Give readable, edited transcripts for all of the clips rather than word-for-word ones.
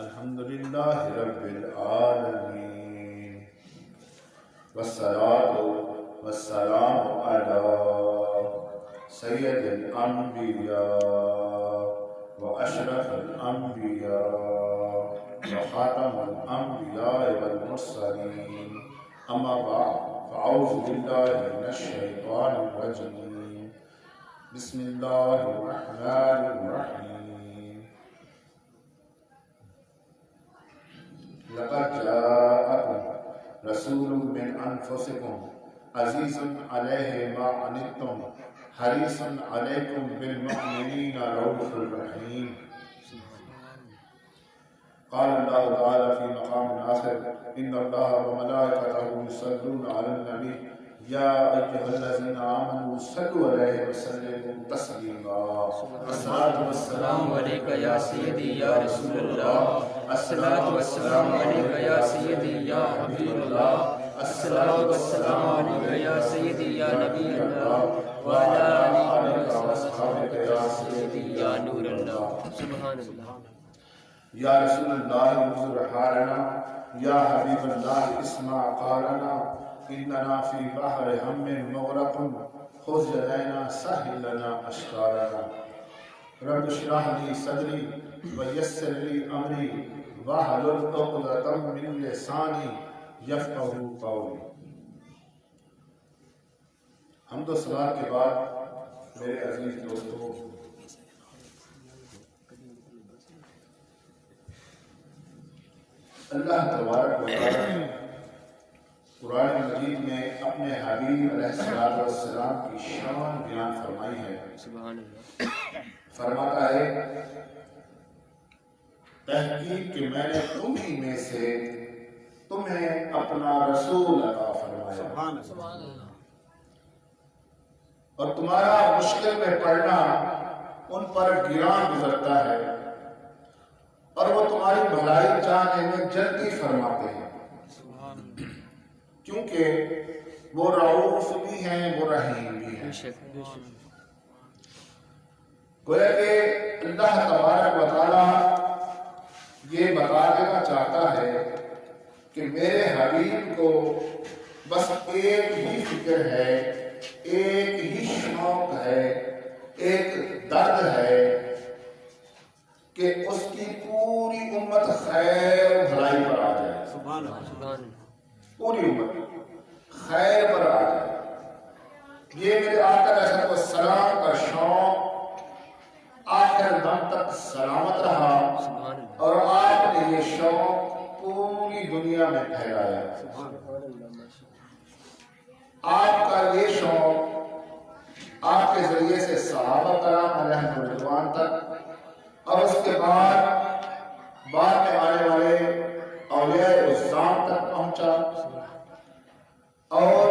الحمد للہ رب العالمین والصلاة والسلام علی سید الانبیاء واشرف الانبیاء وخاتم الانبیاء والمرسلین اما بعد فاعوذ باللہ من الشیطان الرجیم بسم اللہ الرحمن الرحیم لقد جاءكم رسول من أنفسكم عزيز عليه ما عنتم حريص عليكم بالمؤمنين رؤوف رحيم. قال الله تعالى في مقام آخر إن الله وملائكته يصلون على النبي يا أيها الذين آمنوا صلوا عليه وسلموا تسليما. الصلاة والسلام عليك يا سيدي يا رسول الله، الصلاة والسلام عليك يا سيدي يا حبيب الله، الصلاة والسلام عليك يا سيدي يا نبي الله، وعلى آلك وأصحابك يا سيدي يا نور الله. سبحان الله. يا رسول الله انظر حالنا، يا حبيب الله اسمع قالنا، إننا في بحر هم مغرق خذ يدينا سهل لنا أشكالنا. رب اشرح لي صدري ويسر لي أمري واحلل عقدة من لساني يفقهوا قولي. حمد و صلات کے بعد میرے عزیز دوستو، اللہ تبارک و تعالی قرآن مجید میں اپنے حبیب علیہ السلام کی شان بیان فرمائی ہے. سبحان اللہ. فرماتا ہے تحقیق کہ میں نے تمہیں میں سے تمہیں اپنا رسول عطا فرمایا اور تمہارا مشکل میں پڑنا ان پر گران گزرتا ہے اور وہ تمہاری بھلائی چاہنے میں جلدی فرماتے ہیں کیونکہ وہ رؤوف بھی ہیں وہ رحیم بھی ہیں. گویا کہ اللہ تبارک و تعالی یہ بتا دینا چاہتا ہے کہ میرے حبیب کو بس ایک ہی فکر ہے، ایک ہی شوق ہے، ایک درد ہے کہ اس کی پوری امت خیر بھلائی پر آ جائے. سبحان اللہ. پوری امت خیر پر آ جائے. یہ میرے آقا علیہ السلام کا شوق آخر دم تک سلامت رہا اور آپ نے یہ شوق پوری دنیا میں پھیلایا. آپ کا یہ شوق آپ کے ذریعے سے صحابہ کرام علیہ رضوان تک اور اس کے بعد میں آنے والے اولیاء الزام تک پہنچا اور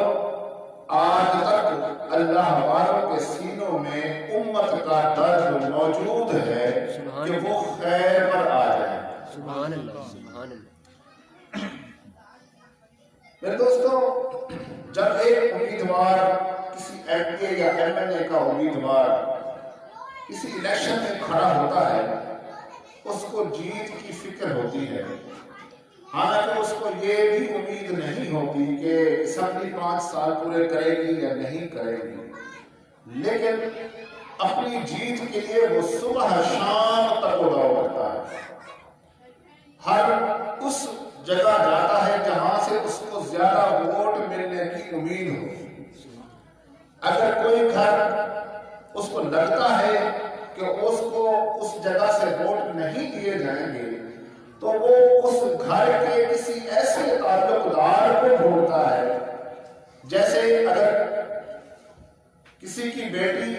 آج تک اللہ والوں کے سینوں میں امت کا درد موجود ہے کہ وہ خیر پر آ جائے. سبحان اللہ. سبحان اللہ. میرے دوستوں، جب ایک امیدوار کسی ایم پی یا ایم این اے کا امیدوار کسی الیکشن میں کھڑا ہوتا ہے اس کو جیت کی فکر ہوتی ہے، حالانکہ اس کو یہ بھی امید نہیں ہوتی کہ اسمبلی 5 سال پورے کرے گی یا نہیں کرے گی، لیکن اپنی جیت کے لیے وہ صبح شام تک دوڑ کرتا ہے. ہر اس جگہ جاتا ہے جہاں سے اس کو زیادہ ووٹ ملنے کی امید ہو. اگر کوئی گھر اس کو لگتا ہے کہ اس کو اس جگہ سے ووٹ نہیں دیے جائیں گے تو وہ اس گھر کے کسی ایسے تعلق دار کو ڈھونڈتا ہے. جیسے اگر کسی کی بیٹی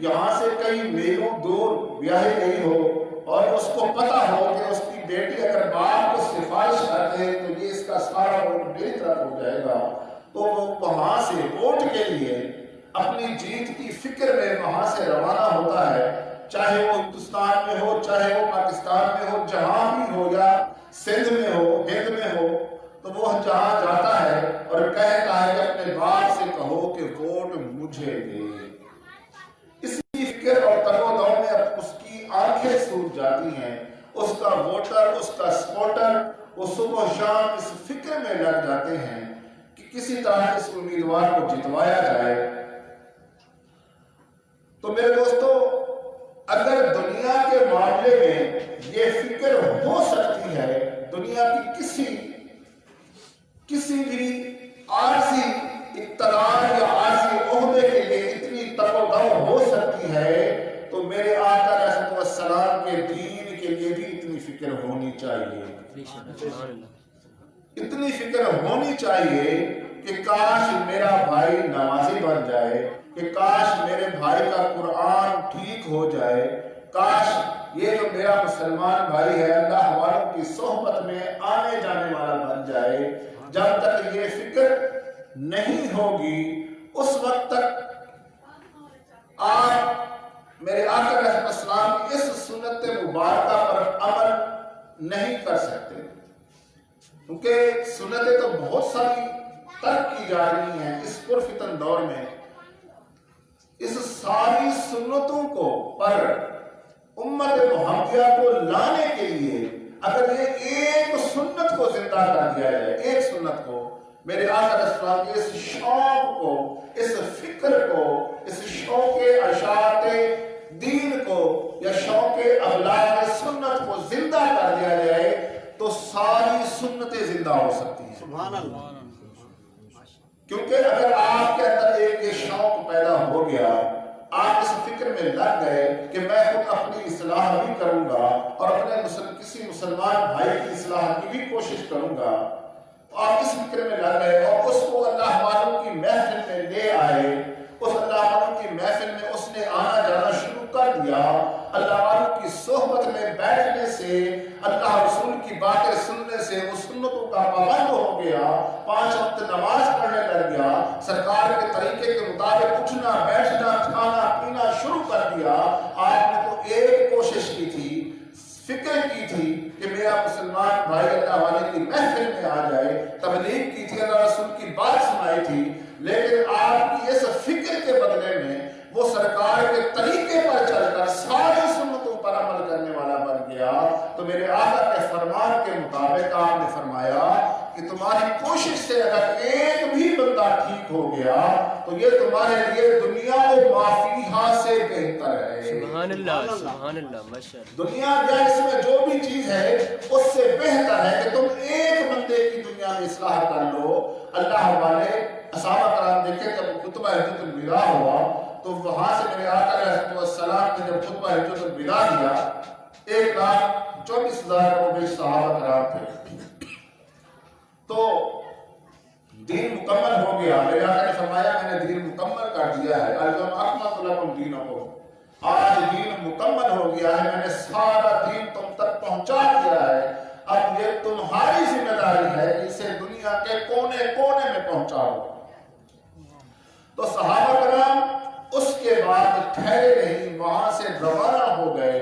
یہاں سے کئی میلوں دور بیاہی گئی ہو اور اس کو پتا ہو کہ اس کی بیٹی اگر باپ کو سفارش کر دے تو یہ اس کا سارا ووٹ میری طرف ہو جائے گا، تو وہ وہاں سے ووٹ کے لیے اپنی جیت کی فکر میں وہاں سے روانہ ہوتا ہے، چاہے وہ ہندوستان میں ہو، چاہے وہ پاکستان میں ہو، جہاں بھی ہو، یا سندھ میں ہو، ہند میں ہو، تو وہ جہاں جاتا ہے اور کہتا ہے کہ اپنے باپ سے کہو کہ ووٹ مجھے دے. اسی فکر اور تگ و دو میں اس کی آنکھیں سوکھ جاتی ہیں اس کا ووٹر، اس کا سپورٹر، وہ صبح و شام اس فکر میں لگ جاتے ہیں کہ کسی طرح اس امیدوار کو جتوایا جائے۔ تو میرے دوستو، اگر دنیا کے معاملے میں یہ فکر ہو سکتی ہے، دنیا کی کسی بھی عارضی اقتدار یا عارضی عہدے کے لیے اتنی تقوی ہو سکتی ہے، تو میرے آقا علیہ السلام کے دین کے لیے بھی اتنی فکر ہونی چاہیے۔ اتنی فکر ہونی چاہیے کہ کاش میرا بھائی نمازی بن جائے، کہ کاش میرے بھائی کا قرآن ٹھیک ہو جائے، کاش یہ جو میرا مسلمان بھائی ہے اللہ والوں کی صحبت میں آنے جانے والا بن جائے۔ جب تک یہ فکر نہیں ہوگی اس وقت تک آپ میرے آقا علیہ السلام کی اس سنت مبارکہ پر عمل نہیں کر سکتے، کیونکہ سنتیں تو بہت ساری ترک کی جا رہی ہیں اس پرفتن دور میں۔ اس ساری سنتوں کو پر امت محمدیہ کو لانے کے لیے اگر یہ ایک سنت کو زندہ کر دیا جائے، ایک سنت کو، میرے آقا علیہ السلام کے اس شوق کو، اس فکر کو، اس شوق اشاعت دین کو یا شوق ابلاغ سنت کو زندہ کر دیا جائے تو ساری سنتیں زندہ ہو سکتی ہیں۔ سبحان اللہ۔ کیونکہ اگر آپ کے اندر ایک یہ شوق پیدا ہو گیا، آپ اس فکر میں لگ گئے کہ میں خود اپنی اصلاح بھی کروں گا اور اپنے کسی مسلمان بھائی کی اصلاح کی بھی کوشش کروں گا، آپ اس فکر میں لگ گئے اور اس کو اللہ والوں کی محفل میں لے آئے، اس اللہ والوں کی محفل میں اس نے آنا جانا شروع کر دیا، اللہ والوں کی صحبت میں بیٹھنے سے، اللہ رسول کی باتیں سننے سے وہ سنتوں کا پابند ہو گیا، 5 وقت نماز پڑھنے لگ گیا، سرکار کے طریقے کے مطابق اٹھنا بیٹھنا کھانا پینا شروع کر دیا۔ آپ نے تو ایک کوشش کی تھی، فکر کی تھی کہ میرا مسلمان بھائی اللہ والے کی محفل میں آ جائے، تبلیغ کی تھی، اللہ رسول کی بات سنائی تھی، لیکن آپ کی اس فکر کے بدلے میں وہ سرکار کے طریقے پر چل کر ساری سنتوں پر عمل کرنے والا بن گیا۔ تو میرے آقا کے فرمان کے مطابق آپ نے فرمایا کہ تمہاری کوشش سے اگر ایک بھی بندہ ٹھیک ہو گیا تو یہ تمہارے لیے دنیا و ما فیہا سے بہتر ہے۔ سبحان اللہ، سبحان اللہ، ماشاءاللہ۔ دنیا یا اس میں جو بھی چیز ہے اس سے بہتر ہے کہ تم ایک بندے کی دنیا میں اصلاح کر لو۔ اللہ والے صحابہ کرام دیکھیں جب خطبہ حجۃ الوداع ہوا تو وہاں سے میرے آقا علیہ السلام نے جب خطبہ حجۃ الوداع دیا، 1,24,000 کو بھی صحابہ کرام تھے، تو دین مکمل ہو گیا۔ میرے آقا نے فرمایا میں نے دین مکمل کر دیا ہے، الیوم اکملت لکم دینکم، آج دین مکمل ہو گیا ہے، میں نے سارا دین تم تک پہنچا دیا ہے، اب یہ تمہاری ذمہ داری ہے کہ اسے دنیا کے کونے کونے میں پہنچاؤ۔ تو صحابہ کرام اس کے بعد ٹھہرے نہیں، وہاں سے روانہ ہو گئے۔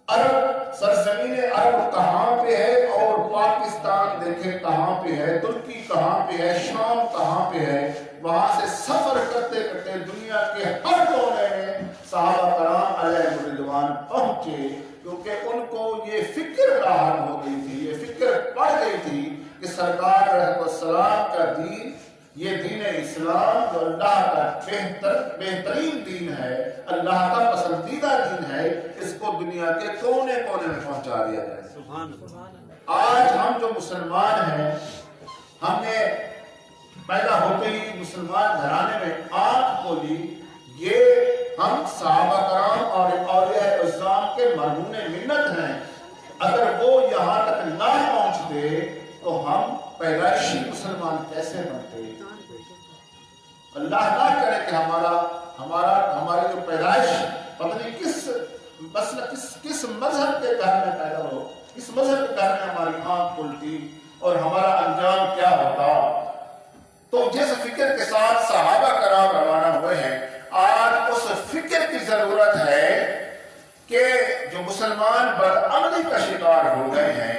عرب سرزمین عرب کہاں پہ ہے اور پاکستان دیکھیں کہاں پہ ہے، ترکی کہاں پہ ہے، شام کہاں پہ ہے، وہاں سے سفر کرتے کرتے دنیا کے ہر کونے میں صحابہ کرام علیہ رضوان پہنچے، کیونکہ ان کو یہ فکر راحت ہو گئی تھی، یہ فکر پڑ گئی تھی کہ سرکار علیہ السلام کا دین، یہ دین اسلام جو اللہ کا بہترین دین ہے، اللہ کا پسندیدہ دین ہے، اس کو دنیا کے کونے کونے میں پہنچا دیا جائے۔ آج ہم جو مسلمان ہیں، ہم نے پیدا ہوتے ہی مسلمان گھرانے میں آنکھ کھولی، یہ ہم صحابہ کرام اور اولیاء اعظام کے مرہون منت ہیں، اگر وہ یہاں تک نہ پہنچتے تو ہم پیدائشی مسلمان کیسے بنتے؟ اللہ نہ کرے کہ ہماری جو پیدائش پتہ نہیں کس مذہب کے گھر میں پیدا ہو، کس مذہب کے گھر میں ہماری آنکھ کھلتی اور ہمارا انجام کیا ہوتا۔ تو جس فکر کے ساتھ صحابہ کرام روانہ ہوئے ہیں، آج اس فکر کی ضرورت ہے کہ جو مسلمان بدعملی کا شکار ہو گئے ہیں،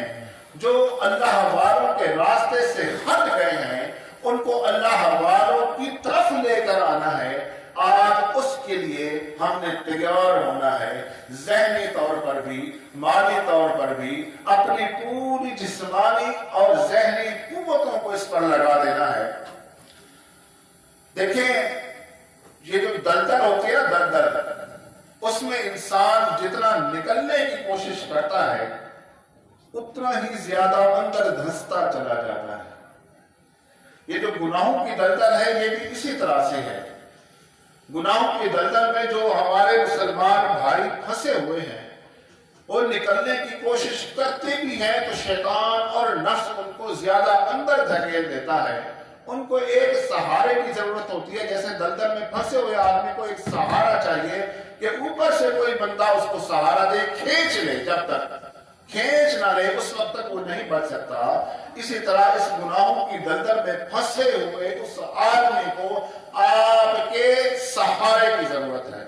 جو اللہ والوں کے راستے سے ہٹ گئے ہیں، ان کو اللہ والوں کی طرف لے کر آنا ہے۔ آج اس کے لیے ہم نے تیار ہونا ہے، ذہنی طور پر بھی، مالی طور پر بھی، اپنی پوری جسمانی اور ذہنی قوتوں کو اس پر لگا دینا ہے۔ دیکھیں یہ جو دلدل ہوتی ہے نا، دلدل، اس میں انسان جتنا نکلنے کی کوشش کرتا ہے اتنا ہی زیادہ اندر دھنستا چلا جاتا ہے۔ یہ جو گناہوں کی دلدل ہے یہ بھی اسی طرح سے ہے۔ گناہوں کی دلدل میں جو ہمارے مسلمان بھائی پھنسے ہوئے ہیں وہ نکلنے کی کوشش کرتے بھی ہیں تو شیطان اور نفس ان کو زیادہ اندر دھکیل دیتا ہے۔ ان کو ایک سہارے کی ضرورت ہوتی ہے، جیسے دلدل میں پھنسے ہوئے آدمی کو ایک سہارا چاہیے کہ اوپر سے کوئی بندہ اس کو سہارا دے، کھینچ لے۔ جب تک کھینچ نہ لے اس وقت تک وہ نہیں بچ سکتا۔ اسی طرح اس گناہوں کی دلدل میں پھنسے ہوئے اس آدمی کو آپ کے سہارے کی ضرورت ہے۔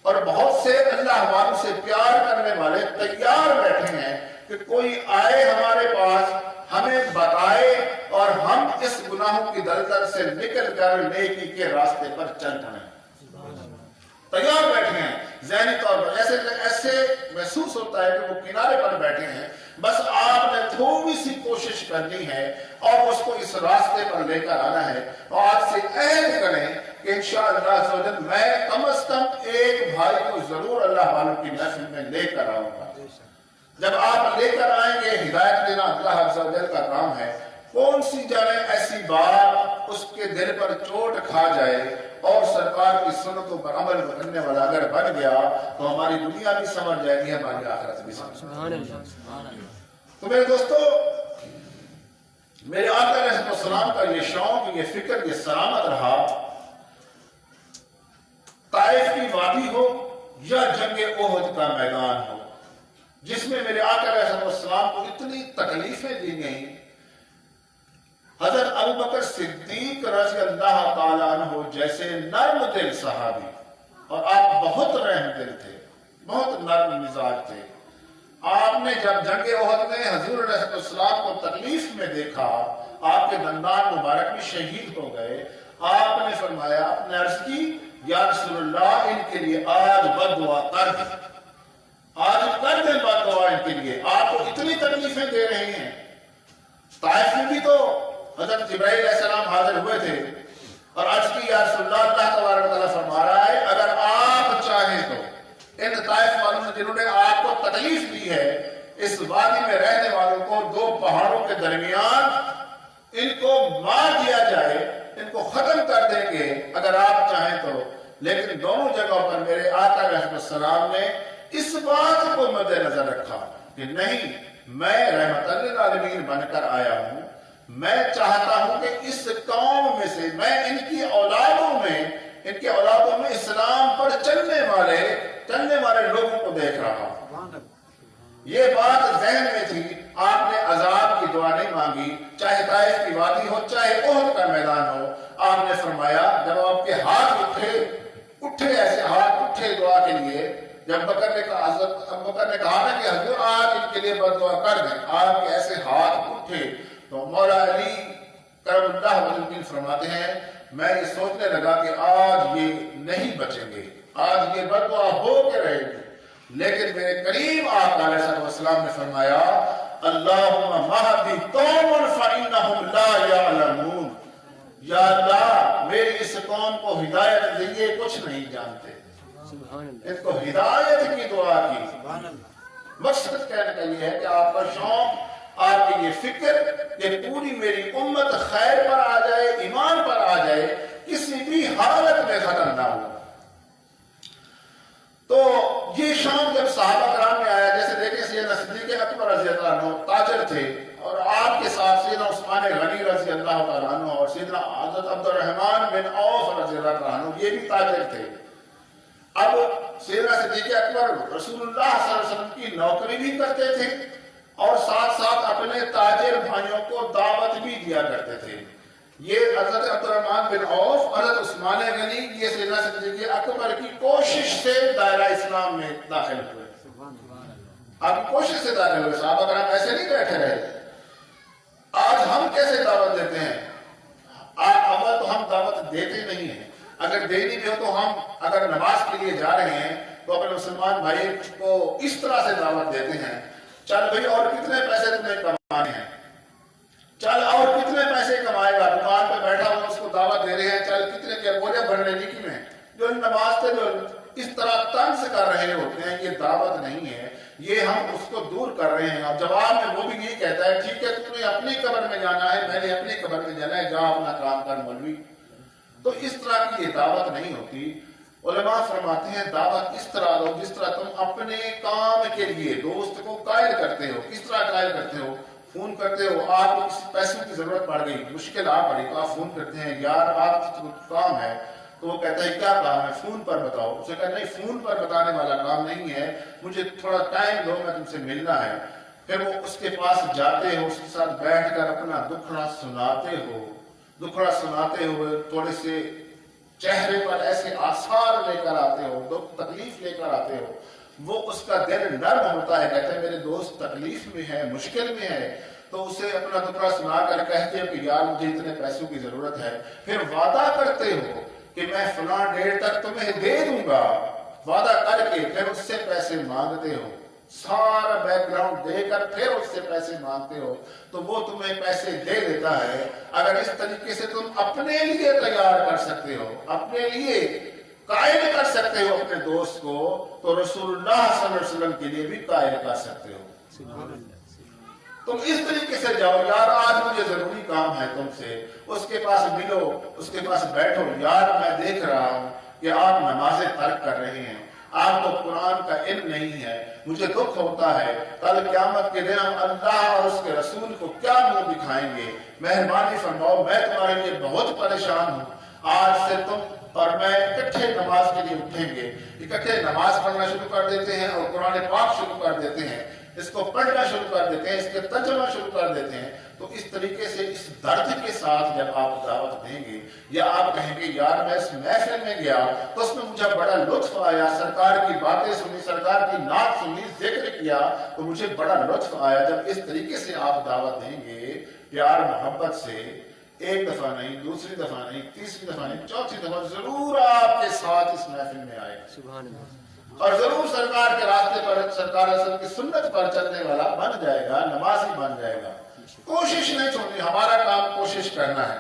اور بہت سے اللہ والوں سے پیار کرنے والے تیار بیٹھے ہیں کہ کوئی آئے ہمارے پاس، ہمیں بتائے اور ہم اس گناہوں کی دلدل سے نکل کر نیکی کے راستے پر چل پڑیں۔ تیار بیٹھے ہیں ذہنی طور پر، ایسے محسوس ہوتا ہے کہ وہ کنارے پر بیٹھے ہیں، بس آپ نے تھوڑی سی کوشش کرنی ہے اور اس کو اس راستے پر لے کر آنا ہے۔ اور آج سے عہد کریں کہ انشاءاللہ عز و جل میں کم از کم ایک بھائی کو ضرور اللہ والوں کی محفل میں لے کر آؤں گا۔ جب آپ لے کر آئیں گے، ہدایت دینا اللہ عز و جل کا کام ہے۔ کون سی جانے ایسی بات اس کے دل پر چوٹ کھا جائے اور سرکار کی سنتوں پر عمل کرنے والا اگر بن گیا تو ہماری دنیا بھی سمجھ جائے گی، ہماری آخرت بھی سمجھ جائے گی۔ تو میرے دوستو، میرے آقا علیہ السلام کا یہ شوق، یہ فکر، یہ سلامت رہا، طائف کی وادی ہو یا جنگ احد کا میدان ہو، جس میں میرے آقا علیہ السلام کو اتنی تکلیفیں دی گئیں۔ حضرت ابوبکر صدیق رضی اللہ تعالیٰ عنہ جیسے نرم دل صحابی، اور آپ بہت رحم دل تھے، بہت نرم مزاج تھے، آپ نے جب جنگ احد میں حضور علیہ السلام کو تکلیف میں دیکھا، آپ کے دندان مبارک بھی شہید ہو گئے، آپ نے فرمایا، آپ نے عرض کی یا رسول اللہ ان کے لیے آج بد دعا کر دیں، آج کر دیں بد دعا ان کے لیے، آپ کو اتنی تکلیفیں دے رہی ہیں۔ طائف میں بھی تو حضرت جبرائیل علیہ السلام حاضر ہوئے تھے اور عرض کی یا رسول اللہ، اللہ تبارک و تعالیٰ فرما رہا ہے اگر آپ چاہیں تو ان طائف والوں نے جنہوں نے آپ کو تکلیف دی ہے، اس وادی میں رہنے والوں کو دو پہاڑوں کے درمیان ان کو مار دیا جائے، ان کو ختم کر دیں گے اگر آپ چاہیں تو۔ لیکن دونوں جگہوں پر میرے آقا علیہ السلام نے اس بات کو مد نظر رکھا کہ نہیں، میں رحمت للعالمین بن کر آیا ہوں، میں چاہتا ہوں کہ اس قوم میں سے میں ان کی اولادوں میں اسلام پر چلنے والے لوگوں کو دیکھ رہا ہوں۔ یہ بات ذہن میں تھی، آپ نے عذاب کی دعا نہیں مانگی، چاہے طائف کی وادی ہو چاہے احد کا میدان ہو۔ آپ نے فرمایا جب آپ کے ہاتھ اٹھے ایسے ہاتھ اٹھے دعا کے لیے، جب بکر نے کہا نا کہ حضور آج ان کے لیے بد دعا کر دیں، آپ کے ایسے ہاتھ اٹھے تو مولا علی کرم اللہ وجل فرماتے ہیں میں یہ سوچنے لگا کہ آج یہ نہیں بچیں گے، آج یہ بد دعا ہو کے رہے گی، لیکن میرے کریم آقا علیہ السلام نے فرمایا اللہم مہدی قوم فإنہم لا یعلمون، یا اللہ میری اس قوم کو ہدایت دیئے، کچھ نہیں جانتے۔ ان کو ہدایت کی دعا کی۔ مقصد کہنے کا یہ ہے کہ آپ کا شوق، آپ کی یہ فکر کہ پوری میری امت خیر پر آ جائے، ایمان پر آ جائے، کسی بھی حالت میں ختم نہ ہو۔ تو یہ شوق جب صحابہ کرام میں آیا، جیسے دیکھیں سیدنا صدیق اکبر رضی اللہ عنہ تاجر تھے اور آپ کے ساتھ سیدنا عثمان غنی رضی اللہ تعالیٰ عنہ اور سیدنا حضرت عبد الرحمن بن عوف رضی اللہ تعالیٰ عنہ، یہ بھی تاجر تھے۔ اب سیدنا صدیق اکبر رسول اللہ صلی اللہ علیہ وسلم کی نوکری بھی کرتے تھے اور ساتھ ساتھ اپنے تاجر بھائیوں کو دعوت بھی دیا کرتے تھے۔ یہ حضرت عبد الرحمن بن عوف، حضرت عثمان غنی، یہ سیدنا صدیق اکبر کی کوشش سے دائرہ اسلام میں داخل ہوئے۔ آپ کی کوشش سے داخل ہوئے، صحابہ کرام ایسے نہیں بیٹھے رہے۔ آج ہم کیسے دعوت دیتے ہیں؟ اول تو ہم دعوت دیتے نہیں ہیں، اگر دینی بھی ہو تو ہم اگر نماز کے لیے جا رہے ہیں تو اپنے مسلمان بھائی کو اس طرح سے دعوت دیتے ہیں، چل بھائی اور کتنے پیسے تمہیں کمانے ہیں، چل اور کتنے پیسے کمائے گا، دکان پہ بیٹھا ہوا اس کو دعوت دے رہے ہیں، چل کتنے کے بولے بھرنے نیکی میں، جو نماز سے جو اس طرح طنز کر رہے ہوتے ہیں، یہ دعوت نہیں ہے، یہ ہم اس کو دور کر رہے ہیں۔ اور جواب میں وہ بھی یہی کہتا ہے ٹھیک ہے تم نے اپنی قبر میں جانا ہے، میں نے اپنی قبر میں جانا ہے، جا اپنا کام کر مولوی۔ تو اس طرح کی یہ دعوت نہیں ہوتی۔ علماء فرماتے ہیں دعوت اس طرح دو جس طرح تم اپنے کام کے لیے دوست کو قائل کرتے ہو۔ کس طرح قائل کرتے ہو؟ فون کرتے ہو، آپ کو کسی پیسوں کی ضرورت پڑ گئی، مشکل آ پڑی تو آپ فون کرتے ہیں، یار آپ کو کام ہے، تو وہ کہتا ہے کیا کام ہے، فون پر بتاؤ۔ اسے کہا نہیں فون پر بتانے والا کام نہیں ہے، مجھے تھوڑا ٹائم دو، میں تم سے ملنا ہے۔ پھر وہ اس کے پاس جاتے ہو، اس کے ساتھ بیٹھ کر اپنا دکھڑا سناتے ہو، دکھڑا سناتے ہوئے تھوڑے سے چہرے پر ایسے آثار لے کر آتے ہو، دکھ تکلیف لے کر آتے ہو، وہ اس کا دل نرم ہوتا ہے، کہتے ہیں میرے دوست تکلیف میں ہے، مشکل میں ہے، تو اسے اپنا دکھڑا سنا کر کہتے ہو کہ یار مجھے اتنے پیسوں کی ضرورت ہے۔ پھر وعدہ کرتے ہو کہ میں فلاں ڈیٹ تک تمہیں دے دوں گا، وعدہ کر کے پھر اس سے پیسے مانگتے ہو، سارا بیک گراؤنڈ دے کر پھر اس سے پیسے مانگتے ہو تو وہ تمہیں پیسے دے دیتا ہے۔ اگر اس طریقے سے تم اپنے لیے تیار کر سکتے ہو، اپنے لیے قائل کر سکتے ہو اپنے دوست کو، تو رسول اللہ صلی اللہ علیہ وسلم کے لیے بھی قائل کر سکتے ہو۔ تم اس طریقے سے جاؤ، یار آج مجھے ضروری کام ہے تم سے، اس کے پاس ملو، اس کے پاس بیٹھو، یار میں دیکھ رہا ہوں کہ آپ نمازیں ترک کر رہے ہیں، آپ کو قرآن کا علم نہیں ہے، مجھے دکھ ہوتا ہے، کل قیامت کے دن ہم اللہ اور اس کے رسول کو کیا منہ دکھائیں گے، مہربانی فرماؤ، میں تمہارے لیے بہت پریشان ہوں، آج سے تم اور میں اکٹھے نماز کے لیے اٹھیں گے، اکٹھے نماز پڑھنا شروع کر دیتے ہیں اور قرآن پاک شروع کر دیتے ہیں، اس کو پڑھنا شروع کر دیتے ہیں، اس کے ترجمہ شروع کر دیتے ہیں۔ تو اس طریقے سے اس درد کے ساتھ جب آپ دعوت دیں گے یا آپ کہیں گے یار میں اس محفل میں گیا تو اس میں مجھے بڑا لطف آیا، سرکار کی باتیں سنی، سرکار کی نعت سنی، ذکر کیا تو مجھے بڑا لطف آیا، جب اس طریقے سے آپ دعوت دیں گے پیار محبت سے، ایک دفعہ نہیں، دوسری دفعہ نہیں، تیسری دفعہ نہیں، چوتھی دفعہ ضرور آپ کے ساتھ اس محفل میں آئے سبحان اللہ، اور ضرور سرکار کے راستے پر، سرکار اصل کی سنت پر چلنے والا بن جائے گا، نمازی بن جائے گا۔ کوشش نہیں چھوڑنی، ہمارا کام کوشش کرنا ہے۔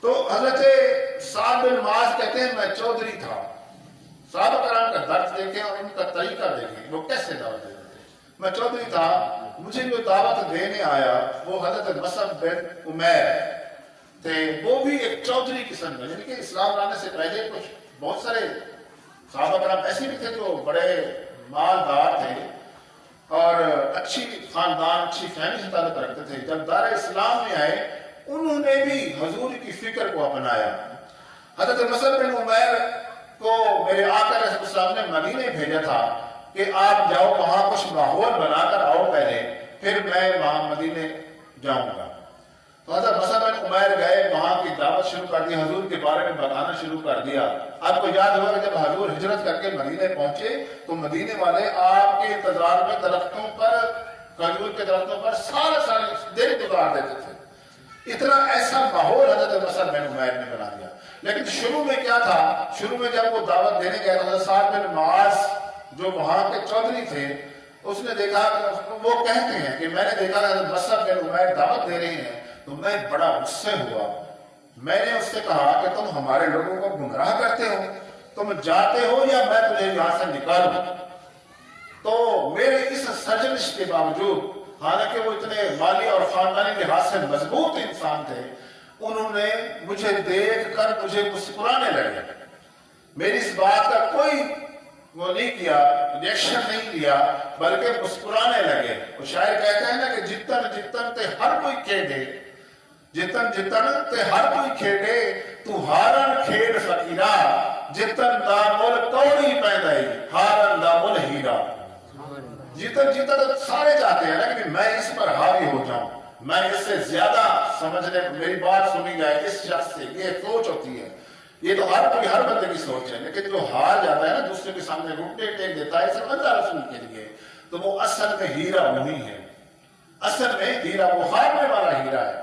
تو حضرت سعد بن معاذ کہتے ہیں میں چودھری تھا۔ صحابہ کرام کا درد دیکھیں اور ان کا طریقہ دیکھیں، وہ کیسے دعوت دیتے تھے۔ میں چودھری تھا، مجھے جو دعوت دینے آیا وہ حضرت مصعب بن عمیر تھے، وہ بھی ایک چودھری قسم کا، یعنی کہ اسلام لانے سے پہلے کچھ بہت سارے صحابہ کرام ایسے بھی تھے جو بڑے مالدار تھے اور اچھی خاندان، اچھی فیملی سے تعلق رکھتے تھے۔ جب دار اسلام میں آئے انہوں نے بھی حضور کی فکر کو اپنایا۔ حضرت مصعب بن عمیر کو میرے آقا رسول السلام نے مدینے بھیجا تھا کہ آپ جاؤ وہاں کچھ ماحول بنا کر آؤ پہلے، پھر میں وہاں مدینے جاؤں گا۔ تو حضرت مصعب بن عمیر گئے، وہاں کی دعوت شروع کر دی، حضور کے بارے میں بتانا شروع کر دیا۔ آپ کو یاد ہوگا کہ جب حضور ہجرت کر کے مدینے پہنچے تو مدینے والے آپ کے انتظار میں درختوں پر، کھجور کے درختوں پر سارے دن گزار دیتے تھے۔ اتنا ایسا ماحول حضرت مصعب بن عمیر نے بنا دیا۔ لیکن شروع میں کیا تھا، شروع میں جب وہ دعوت دینے گئے تو حضرت سعد بن معاذ جو وہاں کے چودھری تھے، اس نے دیکھا، وہ کہتے ہیں کہ میں نے دیکھا کہ حضرت مصعب بن عمیر دعوت دے رہے ہیں تو میں بڑا غصے ہوا۔ میں نے اس سے کہا کہ تم ہمارے لوگوں کو گمراہ کرتے ہو، تم جاتے ہو یا میں تجھے یہاں سے نکالوں؟ تو میرے اس سرزنش کے باوجود، حالانکہ وہ اتنے مالی اور خاندانی لحاظ سے مضبوط انسان تھے، انہوں نے مجھے دیکھ کر مجھے مسکرانے لگے، میری اس بات کا کوئی وہ نہیں کیا، ریئیکشن نہیں لیا، بلکہ مسکرانے لگے۔ وہ شاعر کہتا ہے نا کہ جتن جتن تے ہر کوئی کھیڈے، جتن جتن تے ہر کوئی کھیڈے، تو ہارن کھیڈ فقیرا، جتن دا مول کوڑی پیدائی، ہارن دا مول ہیرا۔ جتن جتن سارے چاہتے ہیں نا کہ میں اس پر حاوی ہو جاؤں، میں اس سے زیادہ سمجھنے، میری بات سنی جائے اس شخص سے، یہ سوچ ہوتی ہے۔ یہ تو ہر بندے کی سوچ ہے، لیکن جو ہار جاتا ہے نا، دوسرے کے سامنے گھٹنے ٹیک دیتا ہے صرف اللہ رسول کے لیے، تو وہ اصل میں ہیرا وہی ہے، اصل میں ہیرا وہ ہارنے والا ہیرا ہے۔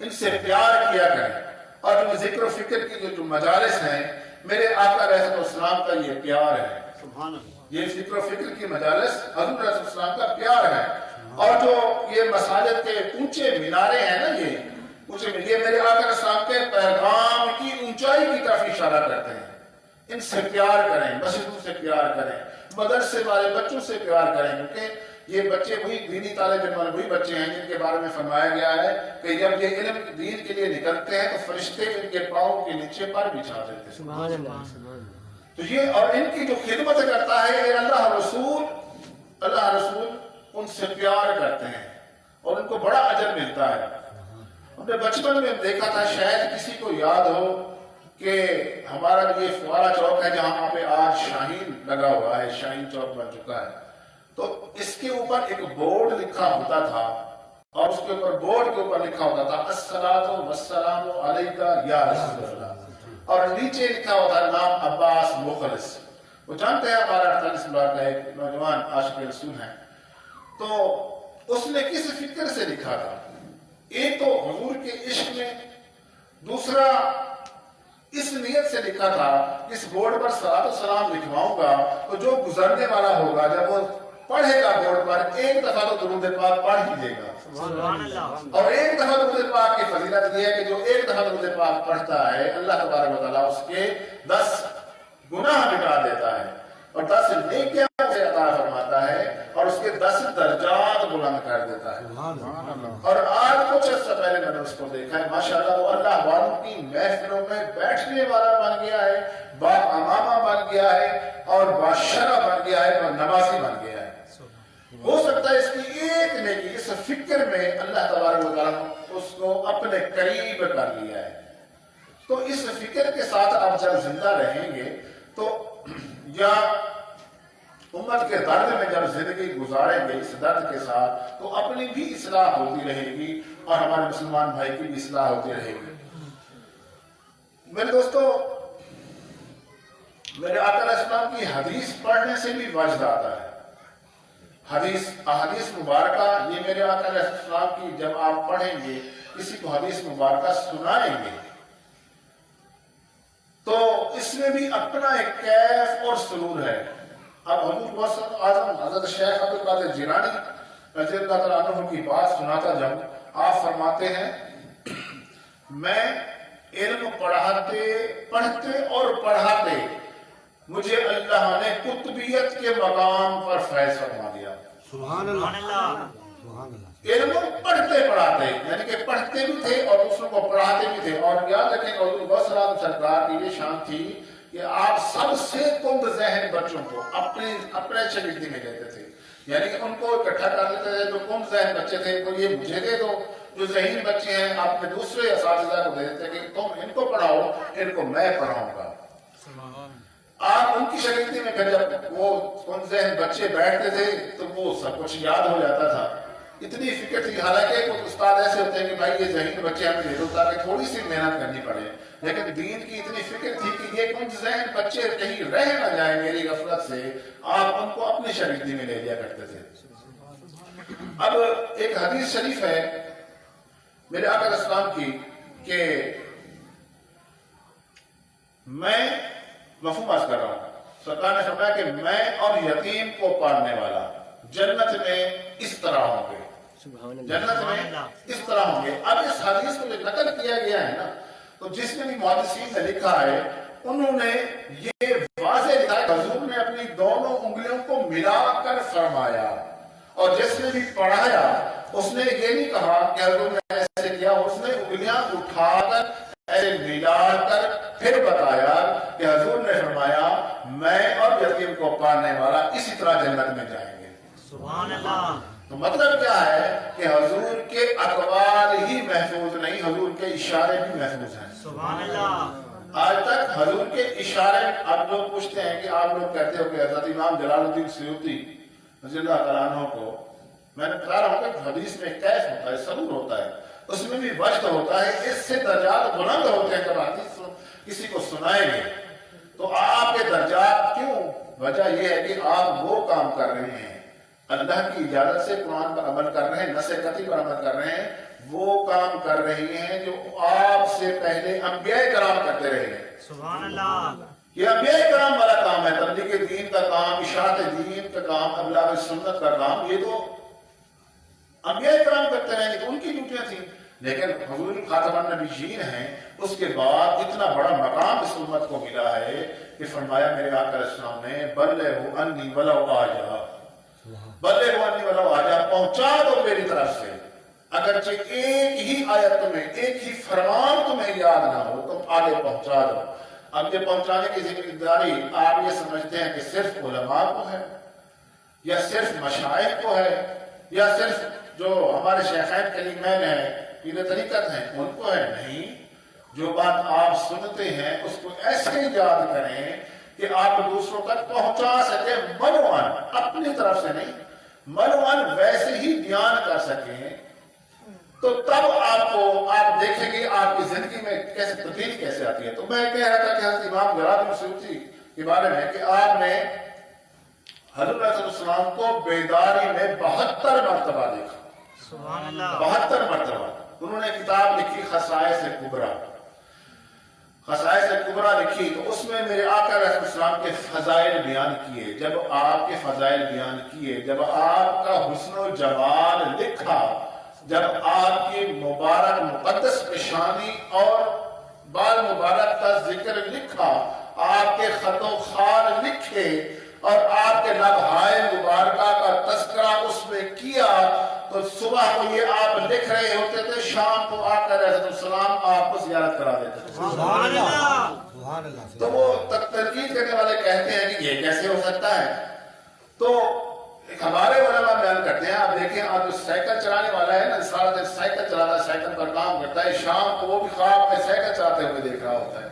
ان سے پیار کیا کریں. اور جو ذکر و فکر کی جو مجالس ہیں میرے آقا علیہ السلام کا یہ پیار ہے. یہ ذکر و فکر کی مجالس حضور علیہ السلام کا پیار ہے. اور جو یہ مساجد کے اونچے مینارے ہیں نا یہ میرے آقا علیہ السلام کے پیغام کی اونچائی کی طرف اشارہ کرتے ہیں. ان سے پیار کریں, مسجدوں سے پیار کریں, مدرسے والے بچوں سے پیار کریں, کیونکہ یہ بچے وہی دینی طالب علم وہی بچے ہیں جن کے بارے میں فرمایا گیا ہے کہ جب یہ علم دین کے لیے نکلتے ہیں تو فرشتے ان کے پاؤں کے نیچے پر بچھا دیتے ہیں. سبحان اللہ. تو یہ اور ان کی جو خدمت کرتا ہے یہ اللہ رسول ان سے پیار کرتے ہیں اور ان کو بڑا اجر ملتا ہے. ہم نے بچپن میں دیکھا تھا, شاید کسی کو یاد ہو کہ ہمارا یہ فوارہ چوک ہے جہاں پہ آج شاہین لگا ہوا ہے, شاہین چوک بن چکا ہے. تو اس کے اوپر ایک بورڈ لکھا ہوتا تھا اور اس کے اوپر بورڈ کے اوپر لکھا ہوتا تھا الصلاۃ والسلام علیکہ یا رسول اللہ, اور نیچے لکھا ہوتا ہے نام عباس مخلص. وہ جانتے ہیں ہمارا 48 بار کا ایک نوجوان عاشق رسول ہے. تو اس نے کس فکر سے لکھا تھا, ایک تو حضور کے عشق میں, دوسرا اس نیت سے لکھا تھا اس بورڈ پر صلاۃ و سلام لکھواؤں گا تو جو گزرنے والا ہوگا جب وہ پڑھے گا بورڈ پر ایک دفعہ تو درود پاک پڑھ ہی لے گا. اور ایک دفعہ درود پاک کی فضیلت یہ ہے کہ جو ایک دفعہ درود پاک پڑھتا ہے اللہ تبارک و تعالیٰ اس کے 10 گناہ مٹا دیتا ہے اور 10 نیکیاں اسے عطا فرماتا ہے اور اس کے 10 درجات بلند کر دیتا ہے. اور آج کچھ عرصہ پہلے میں نے اس کو دیکھا ہے, ماشاءاللہ وہ اللہ والوں کی محفلوں میں بیٹھنے والا بن گیا ہے, با امامہ بن گیا ہے اور باشرہ بن گیا ہے اور نمازی بن گیا ہے. ہو سکتا ہے اس کی ایک نیکی, اس فکر میں اللہ تبارک و تعالیٰ اس کو اپنے قریب کر لیا ہے. تو اس فکر کے ساتھ آپ جب زندہ رہیں گے تو یا امت کے درد میں جب زندگی گزاریں گے اس درد کے ساتھ تو اپنی بھی اصلاح ہوتی رہے گی اور ہمارے مسلمان بھائی کی بھی اصلاح ہوتی رہے گی. میرے دوستو, میرے آقا علیہ السلام کی حدیث پڑھنے سے بھی وجد آتا ہے. حدیث مبارکہ یہ میرے آقا علیہ السلام کی جب آپ پڑھیں گے, کسی کو حدیث مبارکہ سنائیں گے تو اس میں بھی اپنا ایک کیف اور سرور ہے. اب حضور غوث اعظم حضرت شیخ عبد القادر جیلانی رضی اللہ تعالیٰ عنہ کی بات سناتا جب آپ فرماتے ہیں میں علم پڑھتے اور پڑھاتے مجھے اللہ نے قطبیت کے مقام پر فیض فرما دیا. سبحان اللہ. علم پڑھتے پڑھاتے یعنی کہ پڑھتے بھی تھے اور دوسروں کو پڑھاتے بھی تھے. اور یاد رکھیں حضور غوث اعظم سرکار کی یہ شان تھی کہ آپ سب سے کند ذہن بچوں کو اپنے شگردی میں لیتے تھے, یعنی کہ ان کو اکٹھا کر لیتے تھے. جو کند ذہن بچے تھے تو یہ مجھے دے دو, جو ذہین بچے ہیں آپ نے دوسرے اساتذہ کو دے دیتے کہ تم ان کو پڑھاؤ, ان کو میں پڑھاؤں گا. آپ ان کی شگردی میں پھر جب وہ کند ذہن بچے بیٹھتے تھے تو وہ سب کچھ یاد ہو جاتا تھا. اتنی فکر تھی. حالانکہ کچھ استاد ایسے ہوتے ہیں کہ بھائی یہ ذہین بچے ہمیں دے دو تاکہ تھوڑی سی محنت کرنی پڑے, لیکن دین کی اتنی فکر تھی کہ یہ کچھ ذہن بچے کہیں رہ نہ جائیں میری غفلت سے, آپ ان کو اپنی شگردی میں لے لیا کرتے تھے. اب ایک حدیث شریف ہے میرے آقا علیہ السلام کی کہ میں مفہوم عرض کر رہا ہوں, سرکار نے فرمایا کہ میں اور یتیم کو پالنے والا جنت میں اس طرح ہوں گے. جنت میں اس طرح ہوں گے. اب اس حدیث کو نقل کیا گیا ہے نا, تو جس نے بھی محدثین نے لکھا ہے انہوں نے یہ واضح لکھا ہے حضور نے اپنی دونوں انگلیوں کو ملا کر فرمایا, اور جس نے بھی پڑھایا اس نے یہ نہیں کہا کہ حضور نے ایسے کیا, اس نے انگلیاں اٹھا کر ایسے ملا کر پھر بتایا کہ حضور نے فرمایا میں اور یتیم کو پالنے والا اسی طرح جنت میں جائیں گے. سبحان اللہ. تو مطلب کیا ہے کہ حضور کے اقوال ہی محفوظ نہیں, حضور کے اشارے بھی محفوظ ہیں. سبحان اللہ. آج تک حضور کے اشارے, آپ لوگ پوچھتے ہیں کہ آپ لوگ کہتے ہو کہ حضرت امام جلال الدین سیوطی رضی اللہ تعالیٰ عنہ کو, میں نے بتا رہا ہوں کہ حدیث میں کیف ہوتا ہے, سرور ہوتا ہے, اس میں بھی وجد ہوتا ہے, اس سے درجات بلند ہوتے ہیں. جب حدیث کسی کو سنائیں گے تو آپ کے درجات کیوں, وجہ یہ ہے کہ آپ وہ کام کر رہے ہیں اللہ کی اجازت سے قرآن پر عمل کر رہے ہیں، نص قطعی پر عمل کر رہے ہیں، وہ کام کر رہی ہیں جو آپ سے پہلے انبیاء کرام کرتے رہے ہیں۔ سبحان اللہ، یہ انبیاء کرام والا کام ہے، تبلیغ دین کا کام، اشاعت دین کا کام، ابلاغ سنت کا کام، یہ تو انبیاء کرام کرتے رہے ہیں، تو ان کی ڈیوٹیاں تھیں۔ لیکن حضور خاتم النبیین ہیں، اس کے بعد اتنا بڑا مقام اس امت کو ملا ہے کہ فرمایا میرے آقا علیہ السلام نے بلغوا انی ولو آیا، بلغوا انی ولو آیا، پہنچا دو میری طرف سے، اگرچہ ایک ہی آیت تمہیں، ایک ہی فرمان تمہیں یاد نہ ہو، تم آگے پہنچا دو۔ اب یہ پہنچانے کی ذمہ داری آپ یہ سمجھتے ہیں کہ صرف علماء کو ہے، یا صرف مشائخ کو ہے، یا صرف جو ہمارے شیخین کلیمین ہیں، پیر طریقت ہیں، ان کو ہے؟ نہیں، جو بات آپ سنتے ہیں اس کو ایسے یاد کریں کہ آپ دوسروں تک پہنچا سکیں، منوان، اپنی طرف سے نہیں، منوان ویسے ہی بیان کر سکیں، تو تب آپ دیکھیں گے آپ کی زندگی میں کیسے تبدیلی کیسے آتی ہے۔ تو میں کہہ رہا تھا کہ حضرت امام جلال سیوطی کے بارے میں کہ آپ نے حضرت علیہ السلام کو بیداری میں 72 مرتبہ دیکھا، سبحان اللہ، 72 مرتبہ۔ انہوں نے کتاب لکھی خصائص کبریٰ، خصائص کبریٰ لکھی، تو اس میں میرے آقا علیہ السلام کے فضائل بیان کیے۔ جب آپ کے فضائل بیان کیے، جب آپ کا حسن و جمال لکھا، جب آپ کی مبارک مقدس پیشانی اور بال مبارک کا ذکر لکھا، آپ کے خط و خال لکھے اور آپ کے لمحائے مبارکہ کا تذکرہ اس میں کیا، تو صبح کو یہ آپ لکھ رہے ہوتے تھے، شام کو آقا علیہ السلام آپ کو زیارت کرا دیتے تھے۔ سبحان اللہ، تو وہ تنقید کرنے والے کہتے ہیں کہ یہ کیسے ہو سکتا ہے؟ تو ہمارے علماء بیان کرتے ہیں، آپ دیکھیں، آپ جو سائیکل چلانے والا ہے نا، سارا دن سائیکل چلاتا ہے، سائیکل پر کام کرتا ہے، شام کو وہ بھی خواب میں سائیکل چلاتے ہوئے دیکھ رہا ہوتا ہے،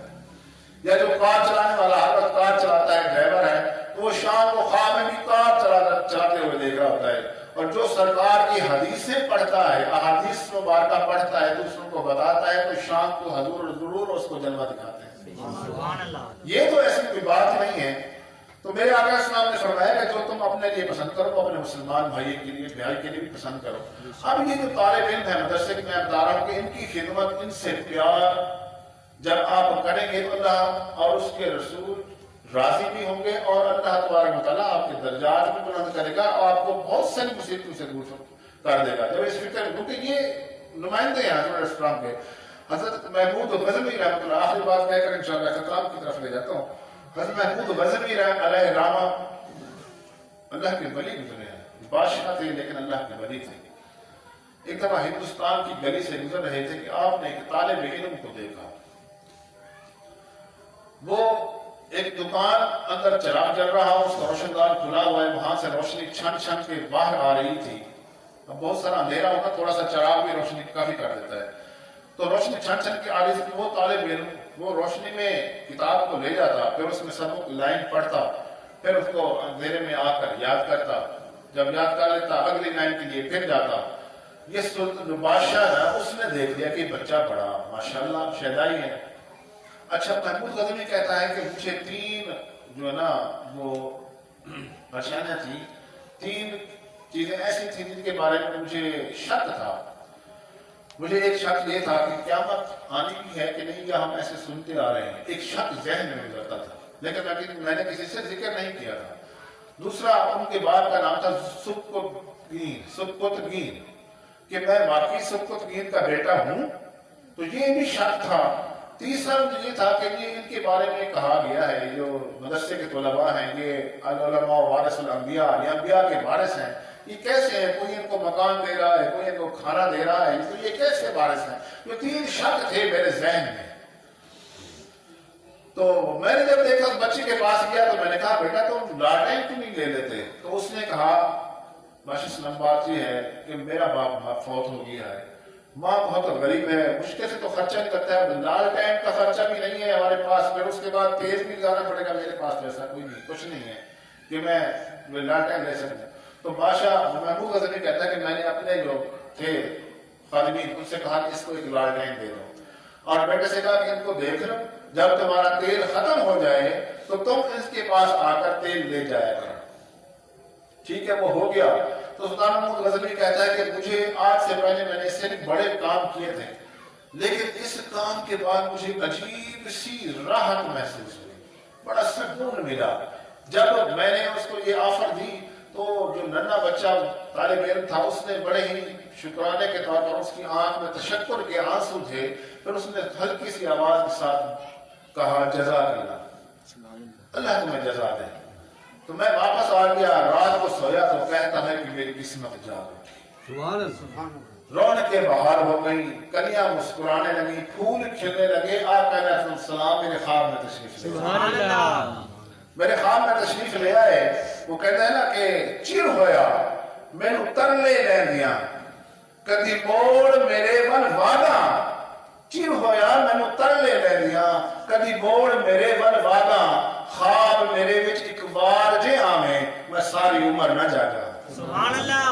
یا جو کار چلانے والا ہر وقت کار چلاتا ہے، ڈرائیور ہے، تو وہ شام کو خواب میں بھی کار چلاتے ہوئے دیکھ رہا ہوتا ہے۔ اور جو سرکار کی حدیثیں پڑھتا ہے، احادیث مبارکہ پڑھتا ہے، دوسروں کو بتاتا ہے، تو شام کو حضور ضرور اس کو جلوہ دکھاتے ہیں۔ سبحان اللہ، یہ تو ایسی کوئی بات نہیں ہے۔ تو میرے آقا علیہ السلام نے فرمایا کہ جو تم اپنے لیے پسند کرو، اپنے مسلمان بھائی کے لیے، بھائی کے لیے بھی پسند کرو۔ اب یہ جو طالب علم ہے مدرسے میں بتا رہا ہوں کہ ان کی خدمت، ان سے پیار جب آپ کریں گے تو اللہ اور اس کے رسول راضی بھی ہوں گے، اور اللہ تبارک و تعالیٰ آپ کے درجات بھی بلند کرے گا اور آپ کو بہت ساری مصیبتوں سے دور کر دے گا۔ جب اس فکر، کیونکہ یہ نمائندے ہیں حضرت علیہ السلام کے، حضرت محمود غزنوی رحمۃ اللہ، آخری بات کہہ کر انشاءاللہ خطاب کی طرف لے جاتا ہوں۔ حضرت محمود غزنوی علیہ رحمہ اللہ کے ولی گزرے ہیں، بادشاہ تھے لیکن اللہ کے ولی تھے۔ ایک دفعہ ہندوستان کی گلی سے گزر رہے تھے کہ آپ نے ایک طالب علم کو دیکھا، وہ ایک دکان اندر چراغ جل رہا، اس کا روشن دان کھلا ہوا ہے، وہاں سے روشنی چھن چھن کے باہر آ رہی تھی۔ اب بہت سارا اندھیرا ہوتا، تھوڑا سا چراغ بھی روشنی کافی کر دیتا ہے، تو روشنی چھن چھن کے آ رہی تھی۔ وہ طالب علم وہ روشنی میں کتاب کو لے جاتا، پھر اس میں سبق لائن پڑھتا، پھر اس کو اندھیرے میں آ کر یاد کرتا، جب یاد کر لیتا اگلی لائن کے لیے پھر جاتا۔ یہ جو بادشاہ ہے اس نے دیکھ لیا کہ بچہ بڑا ماشاءاللہ شہدائی ہے۔ اچھا، محمود غزنوی کہتا ہے کہ مجھے 3 جو ہے نا وہ پریشانیاں تھیں، 3 چیزیں ایسی تھیں جن کے بارے میں مجھے شک تھا۔ مجھے ایک شک یہ تھا کہ قیامت آنی بھی ہے کہ نہیں، یا ہم ایسے سنتے آ رہے ہیں، ایک شک ذہن میں گزرتا تھا، لیکن میں نے کسی سے ذکر نہیں کیا تھا۔ دوسرا، ان کے باپ کا نام تھا سبکتگین، کہ میں واقعی سبکتگین کا بیٹا ہوں، تو یہ بھی شک تھا۔ تیسرا یہ تھا کہ یہ ان کے بارے میں کہا گیا ہے، جو مدرسے کے طلباء ہیں، یہ العلماء وارث الانبیاء، یہ انبیاء کے وارث ہیں، یہ کیسے ہیں؟ کوئی ان کو مکان دے رہا ہے، کوئی ان کو کھانا دے رہا ہے، تو یہ کیسے وارث ہیں؟ یہ 3 شک تھے میرے ذہن میں۔ تو میں نے جب دیکھا اس بچے کے پاس گیا تو میں نے کہا بیٹا تم لالٹین کیوں نہیں لے لیتے؟ تو اس نے کہا باشد اسلام بات یہ ہے کہ میرا باپ فوت ہو گیا ہے، ماں بہت غریب ہے، مشکل سے تو خرچہ نہیں کرتا ہے، لالٹین کا خرچہ بھی نہیں ہے ہمارے پاس، پھر اس کے بعد تیز بھی جانا پڑے گا، میرے پاس پیسہ کوئی نہیں، کچھ نہیں ہے کہ میں لالٹین لے سکوں۔ تو بادشاہ محمود غزنوی کہتا ہے کہ میں نے اپنے جو تھے خادمین ان سے کہا کہ اس کو ایک لالٹین دے دو، اور بیٹے سے کہا کہ ان کو دیکھ لو، جب تمہارا تیل ختم ہو جائے تو تم اس کے پاس آ کر تیل لے جایا کرو۔ ٹھیک ہے وہ ہو گیا. تو سلطان محمود غزنوی کہتا ہے کہ مجھے آج سے پہلے میں نے صرف بڑے کام کیے تھے، لیکن اس کام کے بعد مجھے عجیب سی راحت محسوس ہوئی، بڑا سکون ملا. جب میں نے اس کو یہ آفر دی تو جو ننھا بچہ طالب علم تھا اس نے بڑے ہی شکرانے کے طور پر اس کی آنکھ میں تشکر کے آنسو تھے. پھر اس نے ہلکی سی آواز کے ساتھ کہا جزاک اللہ، اللہ تمہیں جزا دے. تو میں واپس آ گیا، رات کو سویا تو کہتا ہے کہ میری قسمت جاگ گئی، رونقیں بہار ہو گئی، کلیاں مسکرانے لگی، پھول کھلنے لگے. آقا علیہ السلام میرے خواب میں تشریف لے آئے. سبحان اللہ. میرے خواب میں تشریف لے آئے. وہ کہتا ہے نا کہ چر ہویا مینو ترلے لیندیاں کدی موڑ میرے ول وعدہ، چر ہویا مینو ترلے لیندیاں کدی موڑ میرے ول وعدہ، خواب میرے وچ ایک بار جے آویں میں ساری عمر نہ جاگا. سبحان اللہ.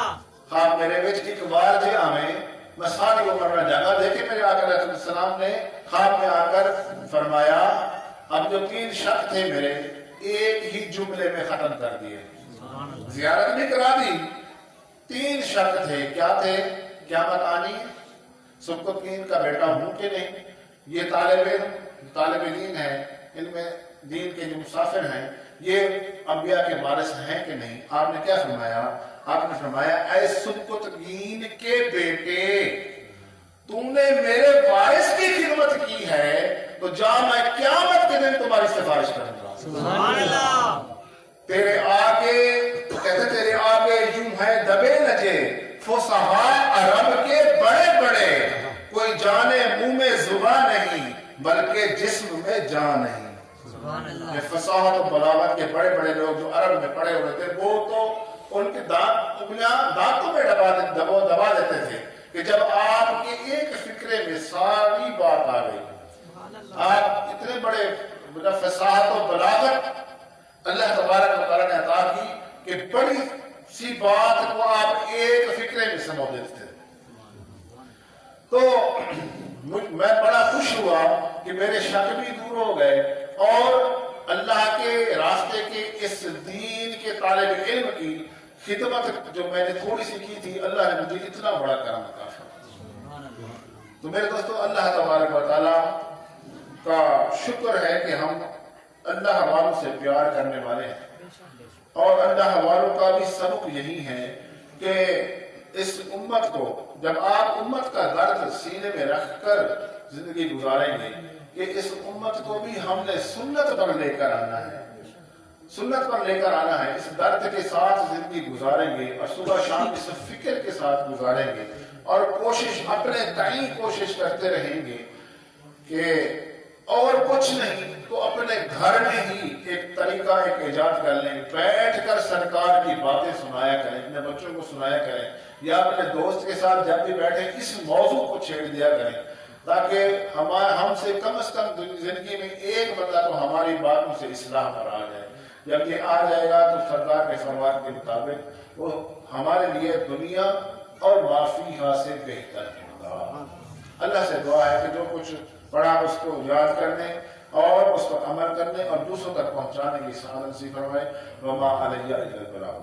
خواب میرے وچ ایک بار جے آویں میں ساری عمر نہ جاگا. دیکھیں میرے آقا علیہ السلام نے خواب میں آ کر فرمایا اب جو 3 شک تھے میرے ایک ہی جملے میں ختم کر دیے. زیارت نہیں کرا دی، 3 شک تھے. کیا تھے؟ قیامت آنی ہے، سبکتین کا بیٹا ہوں کہ نہیں، یہ طالب دین ہے، ان میں دین کے جو مسافر ہیں یہ انبیاء کے وارث ہیں کہ نہیں. آپ نے کیا فرمایا؟ آپ نے فرمایا اے سبکتین کے بیٹے، تم نے میرے وارث کی خدمت کی ہے تو جا میں قیامت کے دن تمہاری سفارش کروں گا. سبحان اللہ. تیرے آگے کہتے تیرے آگے یوں ہے دبے لجے فصحا عرب کے بڑے بڑے، کوئی جانے منہ میں زبان نہیں بلکہ جسم میں جان نہیں. سبحان اللہ. یہ فصاحت و بلاغت کے بڑے بڑے لوگ جو عرب میں پڑے ہوئے تھے وہ تو ان کے دانتوں میں دبا دیتے تھے کہ جب آپ کے ایک فکرے میں ساری بات آ گئی. آپ اتنے بڑے فصاحت و بلاغت اللہ تبارک و تعالیٰ نے عطا کی کہ بڑی سی بات کو آپ ایک فکرے میں سمو دیتے تھے. تو میں بڑا خوش ہوا کہ میرے شک بھی دور ہو گئے اور اللہ کے راستے کے اس دین کے طالب علم کی خدمت جو میں نے تھوڑی سی کی تھی اللہ نے مجھے اتنا بڑا کرم عطا فرمایا. تو میرے دوستو اللہ تبارک و تعالیٰ کا شکر ہے کہ ہم اللہ والوں سے پیار کرنے والے ہیں اور اللہ والوں کا بھی سبق یہی ہے کہ اس امت کو جب آپ امت کا درد سینے میں رکھ کر زندگی گزاریں گے کہ اس امت کو بھی ہم نے سنت پر لے کر آنا ہے، سنت پر لے کر آنا ہے. اس درد کے ساتھ زندگی گزاریں گے اور صبح شام اس فکر کے ساتھ گزاریں گے اور کوشش اپنے تئیں کوشش کرتے رہیں گے کہ اور کچھ نہیں تو اپنے گھر میں ہی ایک طریقہ ایک ایجاد کر لیں، بیٹھ کر سرکار کی باتیں سنایا کریں، اپنے بچوں کو سنایا کریں یا اپنے دوست کے ساتھ جب بھی بیٹھیں اس موضوع کو چھیڑ دیا کریں تاکہ ہم سے کم از کم زندگی میں ایک بندہ تو ہماری باتوں سے اصلاح پر آ جائے. جب یہ آ جائے گا تو سرکار کے فرمان کے مطابق وہ ہمارے لیے دنیا اور معافیہ سے بہتر ہوگا. اللہ سے دعا ہے کہ جو کچھ پڑھا اس کو یاد کرنے اور اس پر عمل کرنے اور دوسروں تک پہنچانے کی سعادت نصیب فرمائے. وما علیہ الا البلاغ.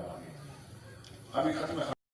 ابھی ختم